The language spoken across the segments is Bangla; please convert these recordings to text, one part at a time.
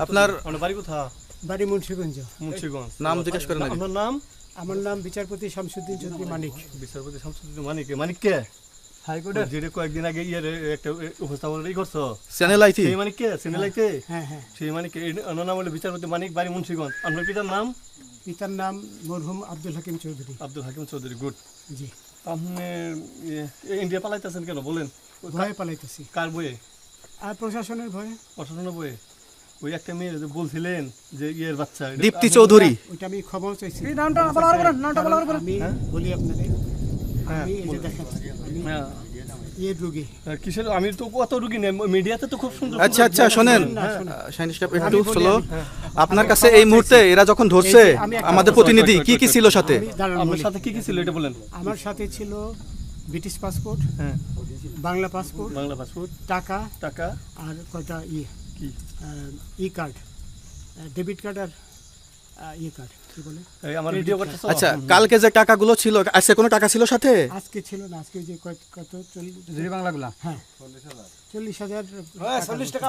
আপনার বাড়ি কোথা? বাড়ি মুন্সিগঞ্জ। মুন্সিগঞ্জ। নাম জিজ্ঞেস করেন আগে। আপনার নাম? আমার নাম বিচারপতি শামসুদ্দিন চৌধুরী মানিক। বিচারপতি শামসুদ্দিন মানিক। মানিক কে? হাইকোর্টের। যেটা কয়েকদিন আগে একটা উপস্থাপন করছো চ্যানেল আইতি। সেই মানিক কে? চ্যানেল আইতে? হ্যাঁ হ্যাঁ। সেই মানিক ওনার নাম হলো বিচারপতি মানিক, বাড়ি মুন্সিগঞ্জ। আপনার পিতার নাম? পিতার নাম মরহুম আব্দুল হাকিম চৌধুরী। আব্দুল হাকিম চৌধুরী। গুড। জি। আপনি ইন্ডিয়া পালাইতেছেন কেন বলেন? ভয়ে পালাইতেছি। কার বইয়ে? আর প্রশাসনের ভয়ে। প্রশাসনের বইয়ে? ওই একটা মেয়ে যে বলছিলেন যে ইয়ের বাচ্চা, দীপ্তি চৌধুরী। ওইটা আমি খবর চাইছি। নামটা বলা আমি বলি আপনাদের, আমি এই যে দেখাচ্ছি, আমি ইয়ে রোগী। কিসের? আমি তো কত রুগী নেই, মিডিয়াতে তো খুব সুন্দর। আচ্ছা আচ্ছা শোনেন শাইনিশ কাপ একটু স্লো। আপনার কাছে এই মুহূর্তে এরা যখন ধরছে আমাদের প্রতিনিধি কি কি ছিল সাথে? আমি দাঁড়ান আপনার বলি। সাথে কি কি ছিল এটা বলেন। আমার সাথে ছিল ব্রিটিশ পাসপোর্ট, হ্যাঁ, বাংলা পাসপোর্ট, বাংলা পাসপোর্ট, টাকা টাকা, আর কয়টা ইয়ে কি ই কার্ড, ডেবিট কার্ড আর ইয়ে কার্ড কি বলে। এই আমার ভিডিও করতেছো? আচ্ছা কালকে যে টাকাগুলো ছিল আজকে কোনো টাকা ছিল সাথে? আজকে ছিল না, আজকে যে কত 40 বাংলাগুলা। হ্যাঁ 40,000 40 টাকা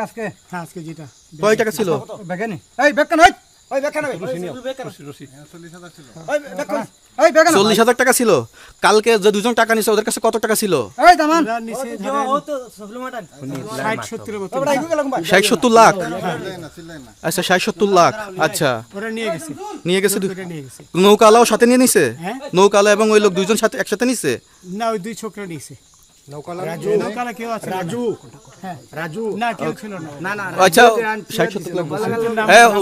আজকে হ্যাঁ আজকে যেটা কয় টাকা ছিল? বেগানি এই বেগান ওই বেগান রশি, রশি। ওই বেগান এই বেগান 40,000 টাকা ছিল। কালকে যে দুজন টাকা নিছে ওদের কাছে কত টাকা ছিল? এই দামান ওরা নিচে ধরেন 60-70 মতো 60-70 লাখ। আচ্ছা 60-70 লাখ। আচ্ছা ওরা নিয়ে গেছে, নিয়ে গেছে। ওরা নিয়ে গেছে। নৌকালাও সাথে নিয়ে নিছে? হ্যাঁ নৌকালা এবং ওই লোক দুইজন সাথে একসাথে নিছে? না, ওই দুই ছোকরা নিয়েছে। নৌকালা কেউ আছে? রাজু না, কেউ ছিল না। আচ্ছা 60-70 লাখ বলছে।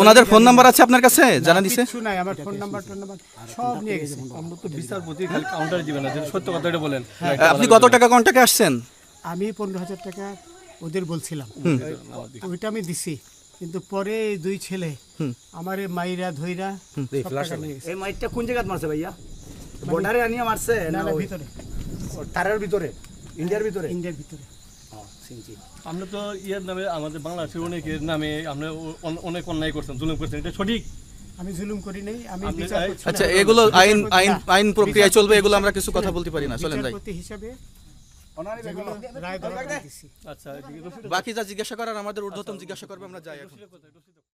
ওনাদের ফোন নাম্বার আছে আপনার কাছে? জানা দিছে? কিছু নাই, আমার ফোন নাম্বার সব নিয়ে গেছে। আমরা তো বিচারপতি খালি কাউন্টারে দিবেন না, যেটা সত্য কথা এটা বলেন। আপনি কত টাকা কন্টাকে আসছেন? আমি 15,000 টাকা ওদের বলছিলাম, ওইটা আমি দিছি। কিন্তু পরে এই দুই ছেলে আমার মাইরা ধইরা সব টাকা নিয়ে গেছে। এই মাইটটা কোন জায়গায় মারছে ভাইয়া? বর্ডারে আনিয়া মারছে না না না, ওই ভিতরে, তারের ভিতরে, ইন্ডিয়ার ভিতরে? ইন্ডিয়ার ভিতরে। আমরা তো ইয়ের নামে, আমাদের বাংলাদেশের অনেকের নামে আমরা অনেক অন্যায় করছেন, জুলুম করছেন, এটা সঠিক? আমি জুলুম করি নাই, আমি আপনি- বিচার করছি না। আচ্ছা এগুলো আইন আইন আইন প্রক্রিয়ায় চলবে, এগুলো আমরা কিছু কথা বলতে পারি না, চলেন যাই। বিচারপতি হিসাবে যেগুলো রায় দেওয়া দিছি। আচ্ছা, এদিকে রশিদ বাকি যা জিজ্ঞাসা করার আমাদের ঊর্ধ্বতন জিজ্ঞাসা করবে, আমরা যাই এখন। কোথায়? রশিদ কোথায়?